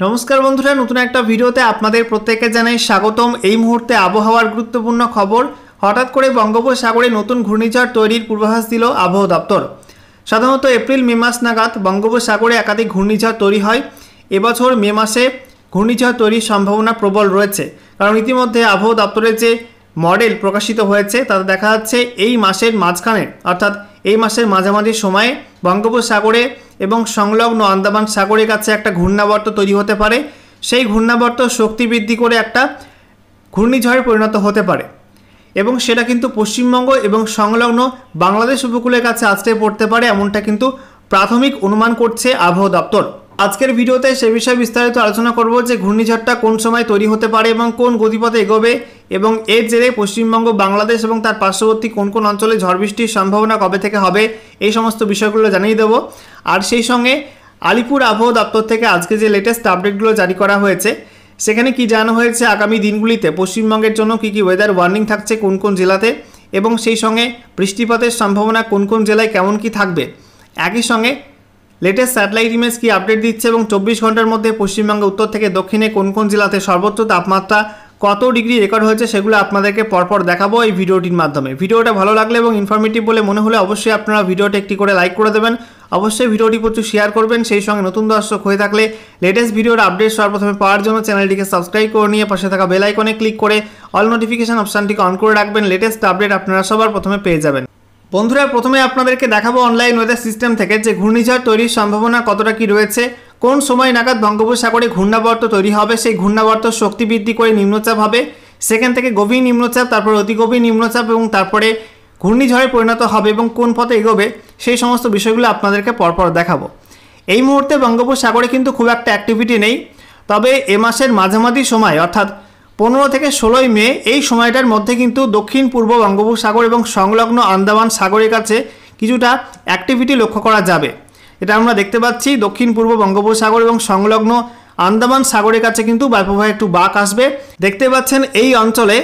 नमस्कार बंधुरा नतून एक भिडियोते आपनादेर प्रत्येकके जानाई स्वागतम। এই মুহূর্তে আবহাওয়ার গুরুত্বপূর্ণ খবর। হঠাৎ করে বঙ্গোপসাগরে নতুন ঘূর্ণিঝড় তৈরির পূর্বাভাস দিল আবহাওয়া দপ্তর। সাধারণত এপ্রিল মে মাস নাগাদ বঙ্গোপসাগরে একাধিক ঘূর্ণিঝড় তৈরি হয়। এবছর মে মাসে ঘূর্ণিঝড় তৈরির সম্ভাবনা প্রবল রয়েছে, কারণ ইতিমধ্যে আবহাওয়া দপ্তরের যে মডেল প্রকাশিত হয়েছে তাতে দেখা যাচ্ছে এই মাসের মাঝখানে অর্থাৎ এই মাসের মাঝামাঝি সময়ে বঙ্গোপসাগরে এবং সংলগ্ন আন্দামান সাগরের কাছে একটা ঘূর্ণাবর্ত তৈরি হতে পারে। সেই ঘূর্ণাবর্ত শক্তি বৃদ্ধি করে একটা ঘূর্ণিঝড়ে পরিণত হতে পারে এবং সেটা কিন্তু পশ্চিমবঙ্গ এবং সংলগ্ন বাংলাদেশ উপকূলের কাছে আছড়ে পড়তে পারে, এমনটা কিন্তু প্রাথমিক অনুমান করছে আবহাওয়া দপ্তর। আজকের ভিডিওতে সে বিষয়ে বিস্তারিত আলোচনা করব যে ঘূর্ণিঝড়টা কোন সময় তৈরি হতে পারে এবং কোন গতিপথে এগোবে এবং এর জেরে পশ্চিমবঙ্গ, বাংলাদেশ এবং তার পার্শ্ববর্তী কোন কোন অঞ্চলে ঝড় বৃষ্টির সম্ভাবনা কবে থেকে হবে এই সমস্ত বিষয়গুলো জানিয়ে দেবো। আর সেই সঙ্গে আলিপুর আবহাওয়া দপ্তর থেকে আজকে যে লেটেস্ট আপডেটগুলো জারি করা হয়েছে সেখানে কি জানানো হয়েছে আগামী দিনগুলিতে পশ্চিমবঙ্গের জন্য কী কী ওয়েদার ওয়ার্নিং থাকছে কোন কোন জেলাতে এবং সেই সঙ্গে বৃষ্টিপাতের সম্ভাবনা কোন কোন জেলায় কেমন কি থাকবে, একই সঙ্গে লেটেস্ট স্যাটেলাইট ইমেজ কি আপডেট দিচ্ছে এবং 24 ঘন্টার মধ্যে পশ্চিমবঙ্গের উত্তর থেকে দক্ষিণে কোন কোন জেলাতে সর্বোচ্চ তাপমাত্রা কত ডিগ্রি রেকর্ড হয়েছে সেগুলো আপনাদেরকে পরপর দেখাবো এই ভিডিওটির মাধ্যমে। ভিডিওটা ভালো লাগলে এবং ইনফরমেটিভ বলে মনে হলে অবশ্যই আপনারা ভিডিওটা একটি করে লাইক করে দেবেন, অবশ্যই ভিডিওটি প্রচুর শেয়ার করবেন। সেই সঙ্গে নতুন দর্শক হয়ে থাকলে লেটেস্ট ভিডিওর আপডেট সর্বপ্রথমে পাওয়ার জন্য চ্যানেলটিকে সাবস্ক্রাইব করে নিয়ে পাশে থাকা বেল আইকনে ক্লিক করে অল নোটিফিকেশন অপশানটিকে অন করে রাখবেন। লেটেস্ট আপডেট আপনারা সবার প্রথমে পেয়ে যাবেন। বন্ধুরা, প্রথমে আপনাদেরকে দেখাবো অনলাইন ওয়েদার সিস্টেম থেকে যে ঘূর্ণিঝড় তৈরির সম্ভাবনা কতটা কি রয়েছে, কোন সময় নাগাদ বঙ্গোপসাগরে ঘূর্ণাবর্ত তৈরি হবে, সেই ঘূর্ণাবর্ত শক্তি বৃদ্ধি করে নিম্নচাপ হবে, সেখান থেকে গভীর নিম্নচাপ, তারপর অতি গভীর নিম্নচাপ এবং তারপরে ঘূর্ণিঝড়ে পরিণত হবে এবং কোন পথে এগোবে সেই সমস্ত বিষয়গুলো আপনাদেরকে পরপর দেখাবো। এই মুহূর্তে বঙ্গোপসাগরে কিন্তু খুব একটা অ্যাক্টিভিটি নেই, তবে এ মাসের মাঝামাঝি সময় অর্থাৎ 15 থেকে 16 মে এই সময়টার মধ্যে কিন্তু দক্ষিণ পূর্ব বঙ্গোপসাগর এবং সংলগ্ন আন্দামান সাগরের কাছে কিছুটা অ্যাক্টিভিটি লক্ষ্য করা যাবে। এটা আমরা দেখতে পাচ্ছি দক্ষিণ পূর্ব বঙ্গোপসাগর এবং সংলগ্ন আন্দামান সাগরের কাছে কিন্তু বায়ুপ্রবাহে একটু বাঁক আসবে। দেখতে পাচ্ছেন এই অঞ্চলে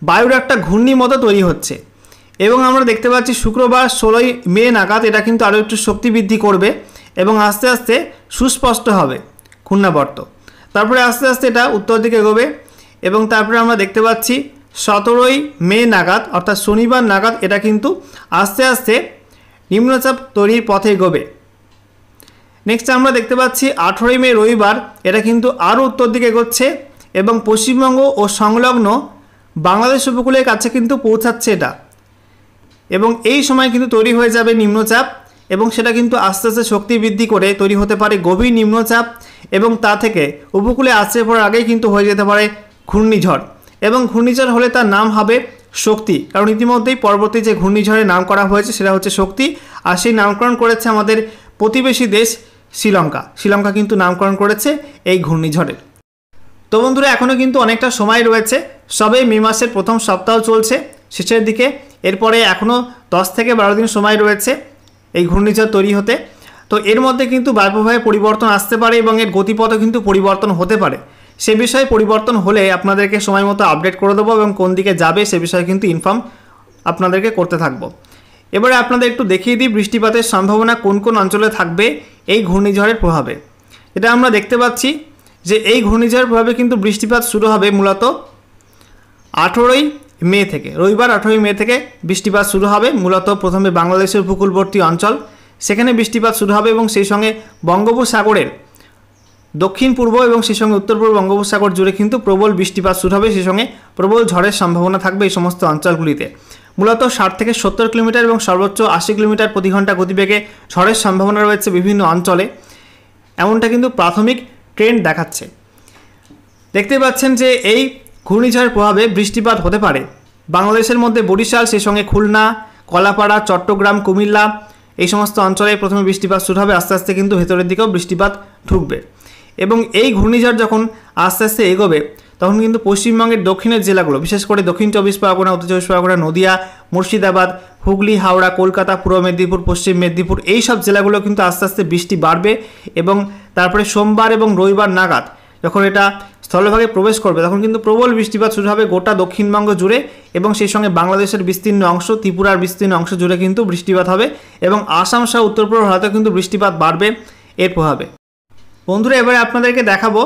বায়ুর একটা ঘূর্ণি মতো তৈরি হচ্ছে এবং আমরা দেখতে পাচ্ছি শুক্রবার 16 মে নাগাদ এটা কিন্তু আরও একটু শক্তি বৃদ্ধি করবে এবং আস্তে আস্তে সুস্পষ্ট হবে ঘূর্ণাবর্ত। তারপরে আস্তে আস্তে এটা উত্তর দিকে এগোবে এবং তারপরে আমরা দেখতে পাচ্ছি 17 মে নাগাদ অর্থাৎ শনিবার নাগাদ এটা কিন্তু আস্তে আস্তে নিম্নচাপ তৈরির পথে এগোবে। নেক্সট আমরা দেখতে পাচ্ছি 18 মে রবিবার এটা কিন্তু আরও উত্তর দিকে এগোচ্ছে এবং পশ্চিমবঙ্গ ও সংলগ্ন বাংলাদেশ উপকূলের কাছে কিন্তু পৌঁছাচ্ছে এটা এবং এই সময় কিন্তু তৈরি হয়ে যাবে নিম্নচাপ এবং সেটা কিন্তু আস্তে আস্তে শক্তি বৃদ্ধি করে তৈরি হতে পারে গভীর নিম্নচাপ এবং তা থেকে উপকূলে আছড়ে পড়ার আগেই কিন্তু হয়ে যেতে পারে ঘূর্ণিঝড় এবং ঘূর্ণিঝড় হলে তার নাম হবে শক্তি, কারণ ইতিমধ্যেই পরবর্তী যে ঘূর্ণিঝড়ের নাম করা হয়েছে সেটা হচ্ছে শক্তি আর সেই নামকরণ করেছে আমাদের প্রতিবেশী দেশ শ্রীলঙ্কা কিন্তু নামকরণ করেছে এই ঘূর্ণিঝড়ের। তো বন্ধুরা, এখনও কিন্তু অনেকটা সময় রয়েছে, সবে মে মাসের প্রথম সপ্তাহ চলছে শেষের দিকে, এরপরে এখনও 10 থেকে 12 দিন সময় রয়েছে এই ঘূর্ণিঝড় তৈরি হতে। তো এর মধ্যে কিন্তু বায়ুপ্রবাহে পরিবর্তন আসতে পারে এবং এর গতিপথও কিন্তু পরিবর্তন হতে পারে। সে বিষয়ে পরিবর্তন হলে আপনাদেরকে সময় মতো আপডেট করে দেবো এবং কোন দিকে যাবে সে বিষয়ে কিন্তু ইনফর্ম আপনাদেরকে করতে থাকবো। এবারে আপনাদের একটু দেখিয়ে দিই বৃষ্টিপাতের সম্ভাবনা কোন কোন অঞ্চলে থাকবে এই ঘূর্ণিঝড়ের প্রভাবে। এটা আমরা দেখতে পাচ্ছি যে এই ঘূর্ণিঝড়ের প্রভাবে কিন্তু বৃষ্টিপাত শুরু হবে মূলত 18 মে থেকে, রবিবার 18 মে থেকে বৃষ্টিপাত শুরু হবে। মূলত প্রথমে বাংলাদেশের উপকূলবর্তী অঞ্চল সেখানে বৃষ্টিপাত শুরু হবে এবং সেই সঙ্গে বঙ্গোপসাগরের দক্ষিণ পূর্ব এবং সেই সঙ্গে উত্তর পূর্ব বঙ্গোপসাগর জুড়ে কিন্তু প্রবল বৃষ্টিপাত শুরু হবে, সেই সঙ্গে প্রবল ঝড়ের সম্ভাবনা থাকবে এই সমস্ত অঞ্চলগুলিতে। মূলত 60 থেকে 70 কিলোমিটার এবং সর্বোচ্চ 80 কিলোমিটার প্রতি ঘন্টা গতিবেগে ঝড়ের সম্ভাবনা রয়েছে বিভিন্ন অঞ্চলে, এমনটা কিন্তু প্রাথমিক ট্রেন্ড দেখাচ্ছে। দেখতে পাচ্ছেন যে এই ঘূর্ণিঝড়ের প্রভাবে বৃষ্টিপাত হতে পারে বাংলাদেশের মধ্যে বরিশাল, সেই সঙ্গে খুলনা, কলাপাড়া, চট্টগ্রাম, কুমিল্লা এই সমস্ত অঞ্চলে প্রথমে বৃষ্টিপাত শুরু হবে, আস্তে আস্তে কিন্তু ভেতরের দিকেও বৃষ্টিপাত ঢুকবে এবং এই ঘূর্ণিঝড় যখন আস্তে আস্তে এগোবে তখন কিন্তু পশ্চিমবঙ্গের দক্ষিণের জেলাগুলো বিশেষ করে দক্ষিণ 24 পরগনা, উত্তর 24 পরগনা, নদিয়া, মুর্শিদাবাদ, হুগলি, হাওড়া, কলকাতা, পূর্ব মেদিনীপুর, পশ্চিম মেদিনীপুর এই সব জেলাগুলো কিন্তু আস্তে আস্তে বৃষ্টি বাড়বে এবং তারপরে সোমবার এবং রবিবার নাগাদ যখন এটা স্থলভাগে প্রবেশ করবে তখন কিন্তু প্রবল বৃষ্টিপাত শুরু হবে গোটা দক্ষিণবঙ্গ জুড়ে এবং সেই সঙ্গে বাংলাদেশের বিস্তীর্ণ অংশ, ত্রিপুরার বিস্তীর্ণ অংশ জুড়ে কিন্তু বৃষ্টিপাত হবে এবং আসাম সহ উত্তর পূর্ব ভারতেও কিন্তু বৃষ্টিপাত বাড়বে এর প্রভাবে। বন্ধুরা এবারে আপনাদেরকে দেখাবো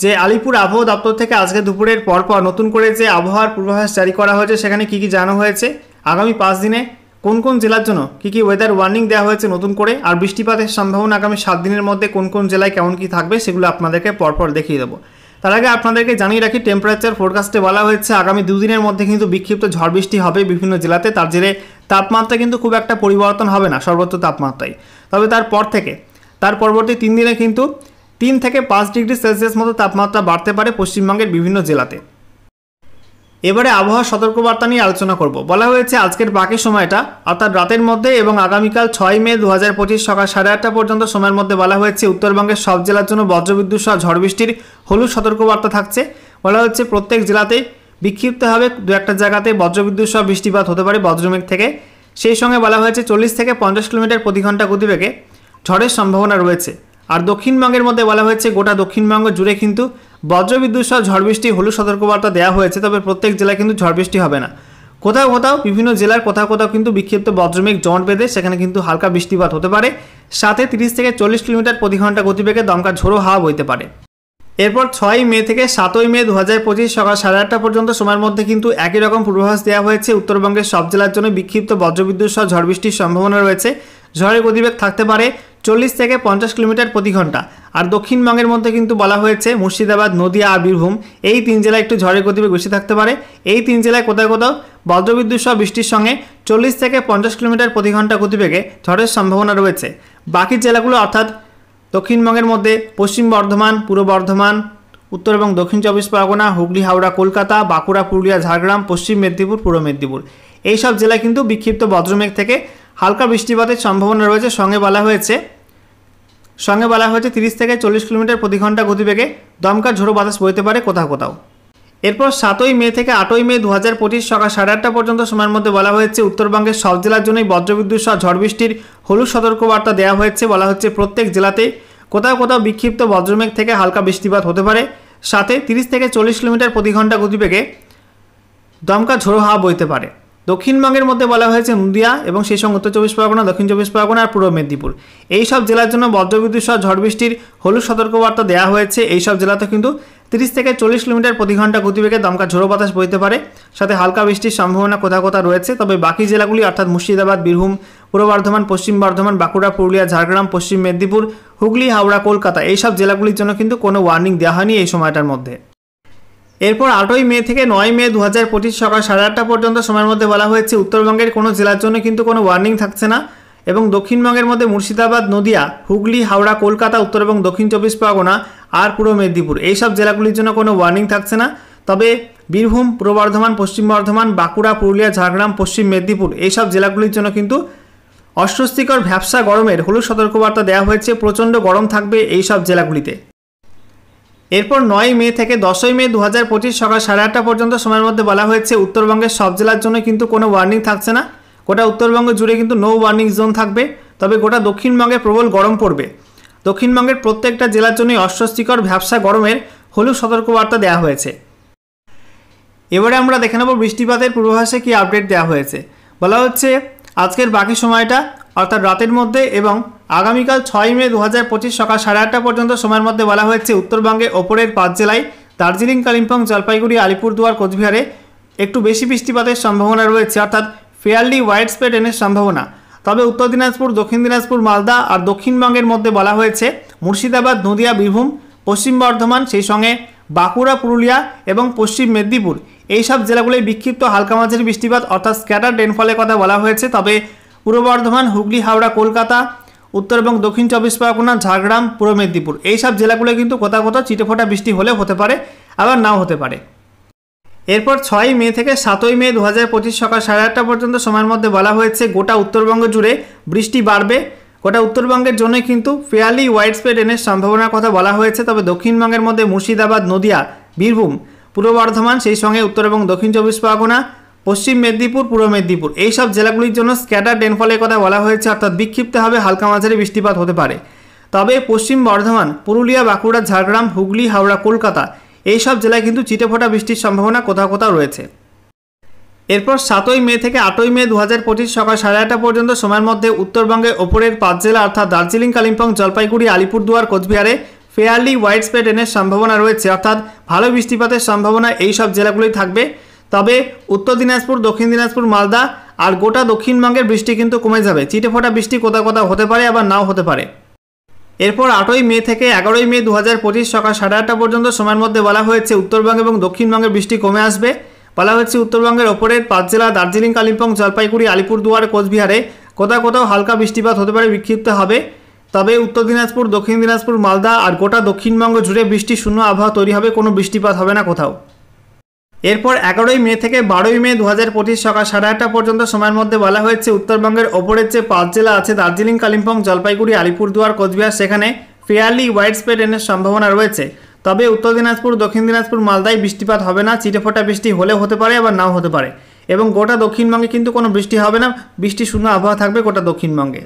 যে আলিপুর আবহাওয়া দপ্তর থেকে আজকে দুপুরের পরপর নতুন করে যে আবহাওয়ার পূর্বাভাস জারি করা হয়েছে সেখানে কী কী জানানো হয়েছে, আগামী 5 দিনে কোন কোন জেলার জন্য কী কী ওয়েদার ওয়ার্নিং দেওয়া হয়েছে নতুন করে, আর বৃষ্টিপাতের সম্ভাবনা আগামী 7 দিনের মধ্যে কোন কোন জেলায় কেমন কী থাকবে সেগুলো আপনাদেরকে পরপর দেখিয়ে দেবো। তার আগে আপনাদেরকে জানিয়ে রাখি, টেম্পারেচার ফোরকাস্টে বলা হয়েছে আগামী 2 দিনের মধ্যে কিন্তু বিক্ষিপ্ত ঝড় বৃষ্টি হবে বিভিন্ন জেলাতে। তার জেরে তাপমাত্রা কিন্তু খুব একটা পরিবর্তন হবে না সর্বোচ্চ তাপমাত্রায়, তবে তার পরবর্তী 3 দিনে কিন্তু 3 থেকে 5 ডিগ্রি সেলসিয়াস মতো তাপমাত্রা বাড়তে পারে পশ্চিমবঙ্গের বিভিন্ন জেলাতে। এবারে আবহাওয়া সতর্কবার্তা নিয়ে আলোচনা করব। বলা হয়েছে আজকের বাকি সময়টা অর্থাৎ রাতের মধ্যে এবং আগামীকাল 6 মে 2025 সকাল 8:30 পর্যন্ত সময়ের মধ্যে বলা হয়েছে উত্তরবঙ্গের সব জেলার জন্য বজ্রবিদ্যুৎ সহ ঝড় বৃষ্টির হলুদ সতর্কবার্তা থাকছে। বলা হচ্ছে প্রত্যেক জেলাতে বিক্ষিপ্তভাবে 2-1 জায়গাতে বজ্রবিদ্যুৎ সহ বৃষ্টিপাত হতে পারে বজ্রমেঘ থেকে। সেই সঙ্গে বলা হয়েছে 40 থেকে 50 কিলোমিটার প্রতি ঘন্টা গতিবেগে ঝড়ের সম্ভাবনা রয়েছে। আর দক্ষিণবঙ্গের মধ্যে বলা হয়েছে গোটা দক্ষিণবঙ্গ জুড়ে কিন্তু বজ্রবিদ্যুৎ সহ ঝড় বৃষ্টি হলুদ সতর্কবার্তা দেওয়া হয়েছে, তবে প্রত্যেক জেলায় কিন্তু ঝড় বৃষ্টি হবে না। কোথাও কোথাও বিভিন্ন জেলার কোথাও কিন্তু বিক্ষিপ্ত বজ্রমেঘ জমাট বেঁধে সেখানে কিন্তু হালকা বৃষ্টিপাত হতে পারে, সাথে 30 থেকে 40 কিলোমিটার প্রতি ঘন্টা গতিবেগে দমকা ঝোড়ো হাওয়া বইতে পারে। এরপর 6 মে থেকে 7 মে 2025 সকাল 8:30 পর্যন্ত সময়ের মধ্যে কিন্তু একই রকম পূর্বাভাস দেওয়া হয়েছে। উত্তরবঙ্গের সব জেলার জন্য বিক্ষিপ্ত বজ্রবিদ্যুৎ সহ ঝড় বৃষ্টির সম্ভাবনা রয়েছে। ঝড়ের গতিবেগ থাকতে পারে 40 থেকে 50 কিলোমিটার প্রতি ঘন্টা। আর দক্ষিণবঙ্গের মধ্যে কিন্তু বলা হয়েছে মুর্শিদাবাদ, নদিয়া আর বীরভূম এই 3 জেলায় একটু ঝড়ের গতিবেগ বেশি থাকতে পারে। এই 3 জেলায় কোথাও বজ্রবিদ্যুৎ সহ বৃষ্টির সঙ্গে 40 থেকে 50 কিলোমিটার প্রতি ঘন্টা গতিবেগে ঝড়ের সম্ভাবনা রয়েছে। বাকি জেলাগুলো অর্থাৎ দক্ষিণবঙ্গের মধ্যে পশ্চিম বর্ধমান, পূর্ব বর্ধমান, উত্তর এবং দক্ষিণ 24 পরগনা, হুগলি, হাওড়া, কলকাতা, বাঁকুড়া, পুরুলিয়া, ঝাড়গ্রাম, পশ্চিম মেদিনীপুর, পূর্ব মেদিনীপুর এই সব জেলায় কিন্তু বিক্ষিপ্ত বজ্রমেঘ থেকে হালকা বৃষ্টিপাতের সম্ভাবনা রয়েছে। সঙ্গে বলা হয়েছে 30 থেকে 40 কিলোমিটার প্রতি ঘন্টা গতিবেগে দমকা ঝোড়ো বাতাস বইতে পারে কোথাও। এরপর 7 মে থেকে 8 মে 2025 সকাল 8:30 পর্যন্ত সময়ের মধ্যে বলা হয়েছে উত্তরবঙ্গের সব জেলার জন্যই বজ্রবিদ্যুৎ সহ ঝড় বৃষ্টির হলুদ সতর্কবার্তা দেওয়া হয়েছে। বলা হচ্ছে প্রত্যেক জেলাতে কোথাও বিক্ষিপ্ত বজ্রমেঘ থেকে হালকা বৃষ্টিপাত হতে পারে, সাথে 30 থেকে 40 কিলোমিটার প্রতি ঘন্টা গতিবেগে দমকা ঝোড়ো হাওয়া বইতে পারে। দক্ষিণবঙ্গের মধ্যে বলা হয়েছে নদিয়া এবং সেই সঙ্গে উত্তর 24 পরগনা, দক্ষিণ 24 পরগনা আর পূর্ব মেদিনীপুর এই সব জেলার জন্য বজ্রবিদ্যুৎ সহ ঝড় বৃষ্টির হলুদ সতর্কবার্তা দেওয়া হয়েছে। এই সব জেলাতে কিন্তু 30 থেকে 40 কিলোমিটার প্রতি ঘন্টা গতিবেগে দমকা ঝোড়ো বাতাস বইতে পারে, সাথে হালকা বৃষ্টির সম্ভাবনা কোথাও রয়েছে। তবে বাকি জেলাগুলি অর্থাৎ মুর্শিদাবাদ, বীরভূম, পূর্ব বর্ধমান, পশ্চিম বর্ধমান, বাঁকুড়া, পুরুলিয়া, ঝাড়গ্রাম, পশ্চিম মেদিনীপুর, হুগলি, হাওড়া, কলকাতা এই সব জেলাগুলির জন্য কিন্তু কোনো ওয়ার্নিং দেওয়া হয়নি এই সময়টার মধ্যে। এরপর 8 মে থেকে 9 মে 2025 সকাল 8:30 পর্যন্ত সময়ের মধ্যে বলা হয়েছে উত্তরবঙ্গের কোনো জেলার জন্য কিন্তু কোনো ওয়ার্নিং থাকছে না, এবং দক্ষিণবঙ্গের মধ্যে মুর্শিদাবাদ, নদিয়া, হুগলি, হাওড়া, কলকাতা, উত্তর এবং দক্ষিণ 24 পরগনা আর পূর্ব মেদিনীপুর এই সব জেলাগুলির জন্য কোনো ওয়ার্নিং থাকছে না। তবে বীরভূম, পূর্ব বর্ধমান, পশ্চিম বর্ধমান, বাঁকুড়া, পুরুলিয়া, ঝাড়গ্রাম, পশ্চিম মেদিনীপুর এই সব জেলাগুলির জন্য কিন্তু অস্বস্তিকর ভ্যাপসা গরমের হলুদ সতর্কবার্তা দেওয়া হয়েছে। প্রচণ্ড গরম থাকবে এই সব জেলাগুলিতে। এরপর 9 মে থেকে 10 মে 2025 সকাল 8:30 পর্যন্ত সময়ের মধ্যে বলা হয়েছে উত্তরবঙ্গের সব জেলার জন্য কিন্তু কোনো ওয়ার্নিং থাকছে না। গোটা উত্তরবঙ্গ জুড়ে কিন্তু নো ওয়ার্নিং জোন থাকবে, তবে গোটা দক্ষিণবঙ্গে প্রবল গরম পড়বে। দক্ষিণবঙ্গের প্রত্যেকটা জেলার জন্যই অস্বস্তিকর ভ্যাপসা গরমের হলুদ সতর্কবার্তা দেওয়া হয়েছে। এবারে আমরা দেখে নেব বৃষ্টিপাতের পূর্বাভাসে কি আপডেট দেওয়া হয়েছে। বলা হচ্ছে আজকের বাকি সময়টা অর্থাৎ রাতের মধ্যে এবং আগামীকাল 6 মে 2025 সকাল 8:30 পর্যন্ত সময়ের মধ্যে বলা হয়েছে উত্তরবঙ্গে ওপরের 5 জেলায় দার্জিলিং, কালিম্পং, জলপাইগুড়ি, আলিপুরদুয়ার, কোচবিহারে একটু বেশি বৃষ্টিপাতের সম্ভাবনা রয়েছে, অর্থাৎ ফেয়ারলি ওয়াইড স্প্রেড রেনের সম্ভাবনা। তবে উত্তর দিনাজপুর, দক্ষিণ দিনাজপুর, মালদা আর দক্ষিণবঙ্গের মধ্যে বলা হয়েছে মুর্শিদাবাদ, নদিয়া, বীরভূম, পশ্চিম বর্ধমান, সেই সঙ্গে বাঁকুড়া, পুরুলিয়া এবং পশ্চিম মেদিনীপুর এই সব জেলাগুলোয় বিক্ষিপ্ত হালকা মাঝারি বৃষ্টিপাত অর্থাৎ স্ক্যাটার রেনফলের কথা বলা হয়েছে। তবে পূর্ব বর্ধমান, হুগলি, হাওড়া, কলকাতা, উত্তর এবং দক্ষিণ 24 পরগনা, ঝাড়গ্রাম, পূর্ব মেদিনীপুর এই সব জেলাগুলো কিন্তু কোথাও চিটেফোঁটা বৃষ্টি হলেও হতে পারে, আবার নাও হতে পারে। এরপর 6 মে থেকে 7 মে 2025 সকাল 8:30 পর্যন্ত সময়ের মধ্যে বলা হয়েছে গোটা উত্তরবঙ্গ জুড়ে বৃষ্টি বাড়বে। গোটা উত্তরবঙ্গের জন্য কিন্তু ফেয়ারলি ওয়াইড স্প্রেড রেনের সম্ভাবনার কথা বলা হয়েছে। তবে দক্ষিণবঙ্গের মধ্যে মুর্শিদাবাদ, নদিয়া, বীরভূম, পূর্ব বর্ধমান, সেই সঙ্গে উত্তর এবং দক্ষিণ 24 পরগনা, পশ্চিম মেদিনীপুর, পূর্ব মেদিনীপুর এই সব জেলাগুলির জন্য স্ক্যাটার রেনফলের কথা বলা হয়েছে, অর্থাৎ বিক্ষিপ্তভাবে হালকা মাঝারি বৃষ্টিপাত হতে পারে। তবে পশ্চিম বর্ধমান, পুরুলিয়া, বাঁকুড়া, ঝাড়গ্রাম, হুগলি, হাওড়া, কলকাতা এই সব জেলায় কিন্তু চিটেফোঁটা বৃষ্টির সম্ভাবনা কোথাও রয়েছে। এরপর 7 মে থেকে 8 মে 2025 সকাল 8:30 পর্যন্ত সময়ের মধ্যে উত্তরবঙ্গের ওপরের 5 জেলা অর্থাৎ দার্জিলিং, কালিম্পং, জলপাইগুড়ি, আলিপুরদুয়ার, কোচবিহারে ফেয়ারলি ওয়াইড স্প্রেড রেনের সম্ভাবনা রয়েছে, অর্থাৎ ভালো বৃষ্টিপাতের সম্ভাবনা এই সব জেলাগুলোই থাকবে। তবে উত্তর দিনাজপুর, দক্ষিণ দিনাজপুর, মালদা আর গোটা দক্ষিণবঙ্গের বৃষ্টি কিন্তু কমে যাবে। চিটেফোঁটা বৃষ্টি কোথাও কোথাও হতে পারে, আবার নাও হতে পারে। এরপর 8ই মে থেকে 11ই মে 2025 সকাল 8:30 পর্যন্ত সময়ের মধ্যে বলা হয়েছে উত্তরবঙ্গ এবং দক্ষিণবঙ্গের বৃষ্টি কমে আসবে। বলা হচ্ছে উত্তরবঙ্গের ওপরের 5 জেলা দার্জিলিং, কালিম্পং, জলপাইগুড়ি, আলিপুরদুয়ার, কোচবিহারে কোথাও কোথাও হালকা বৃষ্টিপাত হতে পারে, বিক্ষিপ্ত হবে। তবে উত্তর দিনাজপুর, দক্ষিণ দিনাজপুর, মালদা আর গোটা দক্ষিণবঙ্গ জুড়ে বৃষ্টি শূন্য আবহাওয়া তৈরি হবে, কোনো বৃষ্টিপাত হবে না কোথাও। এরপর 11ই মে থেকে 12ই মে 2025 সকাল 8:30 পর্যন্ত সময়ের মধ্যে বলা হয়েছে উত্তরবঙ্গের ওপরের যে 5 জেলা আছে দার্জিলিং, কালিম্পং, জলপাইগুড়ি, আলিপুরদুয়ার, কোচবিহার, সেখানে ফেয়ারলি ওয়াইড স্প্রেড রেনের সম্ভাবনা রয়েছে। তবে উত্তর দিনাজপুর, দক্ষিণ দিনাজপুর, মালদায় বৃষ্টিপাত হবে না, চিটেফোঁটা বৃষ্টি হলেও হতে পারে, আবার নাও হতে পারে। এবং গোটা দক্ষিণবঙ্গে কিন্তু কোনো বৃষ্টি হবে না, বৃষ্টি শূন্য আবহাওয়া থাকবে গোটা দক্ষিণবঙ্গে।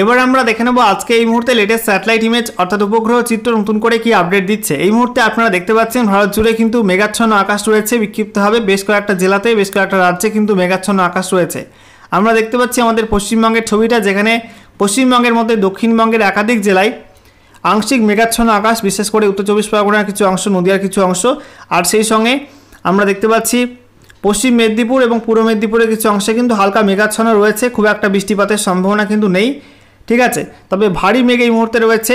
এবার আমরা দেখে নেব আজকে এই মুহূর্তে লেটেস্ট স্যাটেলাইট ইমেজ অর্থাৎ উপগ্রহ চিত্র নতুন করে কি আপডেট দিচ্ছে। এই মুহূর্তে আপনারা দেখতে পাচ্ছেন ভারত জুড়ে কিন্তু মেঘাচ্ছন্ন আকাশ রয়েছে, বিক্ষিপ্ত হবে বেশ কয়েকটা জেলাতে, বেশ কয়েকটা রাজ্যে কিন্তু মেঘাচ্ছন্ন আকাশ রয়েছে। আমরা দেখতে পাচ্ছি আমাদের পশ্চিমবঙ্গের ছবিটা, যেখানে পশ্চিমবঙ্গের মধ্যে দক্ষিণবঙ্গের একাধিক জেলায় আংশিক মেঘাচ্ছন্ন আকাশ, বিশেষ করে উত্তর 24 পরগনার কিছু অংশ, নদিয়ার কিছু অংশ, আর সেই সঙ্গে আমরা দেখতে পাচ্ছি পশ্চিম মেদিনীপুর এবং পূর্ব মেদিনীপুরের কিছু অংশে কিন্তু হালকা মেঘাচ্ছন্ন রয়েছে, খুব একটা বৃষ্টিপাতের সম্ভাবনা কিন্তু নেই। ঠিক আছে, তবে ভারী মেঘ এই মুহূর্তে রয়েছে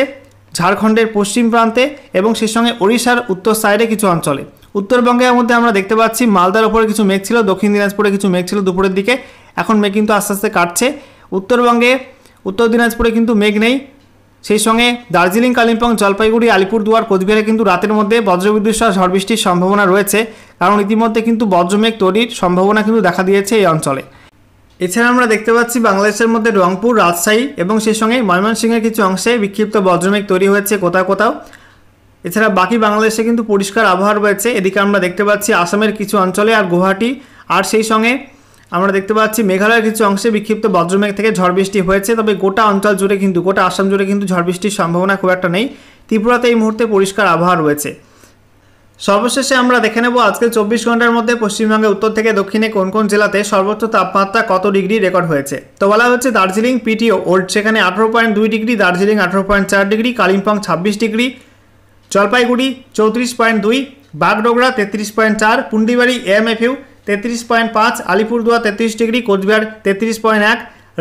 ঝাড়খণ্ডের পশ্চিম প্রান্তে এবং সেই সঙ্গে ওড়িশার উত্তর সাইডে কিছু অঞ্চলে। উত্তরবঙ্গের মধ্যে আমরা দেখতে পাচ্ছি মালদার ওপরে কিছু মেঘ ছিল, দক্ষিণ দিনাজপুরে কিছু মেঘ ছিল দুপুরের দিকে, এখন মেঘ কিন্তু আস্তে আস্তে কাটছে। উত্তরবঙ্গে উত্তর দিনাজপুরে কিন্তু মেঘ নেই। সেই সঙ্গে দার্জিলিং, কালিম্পং, জলপাইগুড়ি, আলিপুরদুয়ার, কোচবিহারে কিন্তু রাতের মধ্যে বজ্রবিদ্যুৎ সহ ঝড় বৃষ্টির সম্ভাবনা রয়েছে, কারণ ইতিমধ্যে কিন্তু বজ্রমেঘ তৈরির সম্ভাবনা কিন্তু দেখা দিয়েছে এই অঞ্চলে। এছাড়া আমরা দেখতে পাচ্ছি বাংলাদেশের মধ্যে রংপুর, রাজশাহী এবং সেই সঙ্গে ময়মনসিংহের কিছু অংশে বিক্ষিপ্ত বজ্রমেঘ তৈরি হয়েছে কোথাও কোথাও। এছাড়া বাকি বাংলাদেশে কিন্তু পরিষ্কার আবহাওয়া রয়েছে। এদিকে আমরা দেখতে পাচ্ছি আসামের কিছু অঞ্চলে আর গুয়াহাটি, আর সেই সঙ্গে আমরা দেখতে পাচ্ছি মেঘালয়ের কিছু অংশে বিক্ষিপ্ত বজ্রমেঘ থেকে ঝড় বৃষ্টি হয়েছে। তবে গোটা অঞ্চল জুড়ে কিন্তু, গোটা আসাম জুড়ে কিন্তু ঝড় বৃষ্টির সম্ভাবনা খুব একটা নেই। ত্রিপুরাতে এই মুহূর্তে পরিষ্কার আবহাওয়া রয়েছে। সর্বশেষে আমরা দেখে নেব আজকে 24 ঘন্টার মধ্যে পশ্চিমবঙ্গের উত্তর থেকে দক্ষিণে কোন কোন জেলাতে সর্বোচ্চ তাপমাত্রা কত ডিগ্রি রেকর্ড হয়েছে। তো বলা হচ্ছে দার্জিলিং পিটিও ওল্ড, সেখানে 18.2 degree, Darjeeling 18.4 degree, Kalimpong 26 degree, Jalpaiguri 34.2, Bagdogra 33.4, Pundibari AMFU 33.5, Alipurduar 33 degree, Coochbehar 33.1,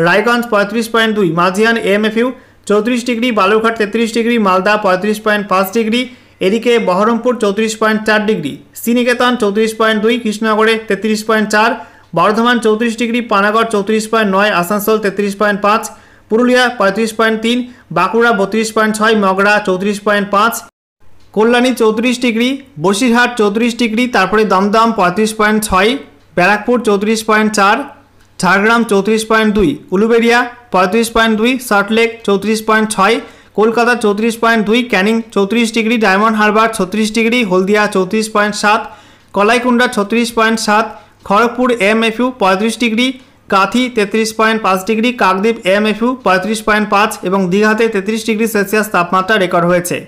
Raiganj 35.2, Majhian AMFU 34 degree, Balurghat 33 degree, Malda 35.5 degree, এদিকে বহরমপুর 34.4 ডিগ্রি, শ্রীনিকেতন 34.2, কৃষ্ণনগরে 33.4, Bardhaman 34 degree, Panagarh 34.9, Asansol 33.5, Purulia 35.3, Bankura 32.6, Mogra 34.5, Kalyani 34 degree, Basirhat 34 degree, তারপরে Dumdum 35.6, Barrackpore 34.4, Jhargram 34.2, Uluberia 35.2, Salt Lake 34.6, Kolkata 34.2, Canning 34 degree, Diamond Harbour 36 degree, Haldia 34.7, Kalaikunda 36.7, Kharagpur AMFU 35 degree, Kanthi 33.5 degree, Kakdwip AMFU 35.5 এবং দীঘাতে 33 ডিগ্রি সেলসিয়াস তাপমাত্রা রেকর্ড হয়েছে।